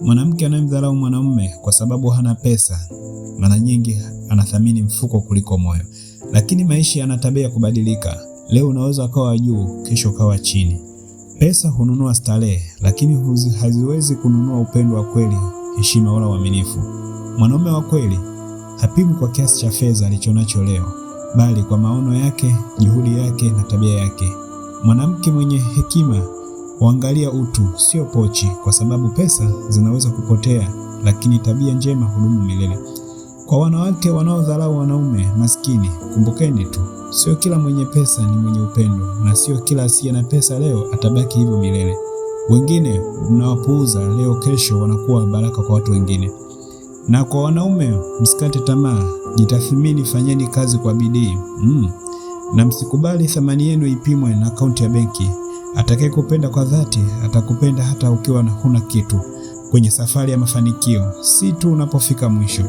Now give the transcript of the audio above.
Mwanamke anayemdharau mwanamume kwa sababu hana pesa, mara nyingi anathamini mfuko kuliko moyo. Lakini maisha yana tabia ya kubadilika. Leo unaweza ukawa juu, kesho ukawa chini. Pesa hununua starehe, lakini haziwezi kununua upendo wa kweli, heshima wala uaminifu. Mwanaume wa kweli hapimwi kwa kiasi cha fedha alichonacho leo, bali kwa maono yake, juhudi yake na tabia yake. Mwanamke mwenye hekima huangalia utu, sio pochi, kwa sababu pesa zinaweza kupotea, lakini tabia njema hudumu milele. Kwa wanawake wanaodharau wanaume maskini, kumbukeni tu, sio kila mwenye pesa ni mwenye upendo, na sio kila asiye na pesa leo atabaki hivyo milele. Wengine mnawapuuza leo, kesho wanakuwa baraka kwa watu wengine. Na kwa wanaume, msikate tamaa, jitathmini, fanyeni kazi kwa bidii. Na msikubali thamani yenu ipimwe na akaunti ya benki. Atakayekupenda kwa dhati atakupenda hata ukiwa huna kitu. Kwenye safari ya mafanikio, si tu unapofika mwisho.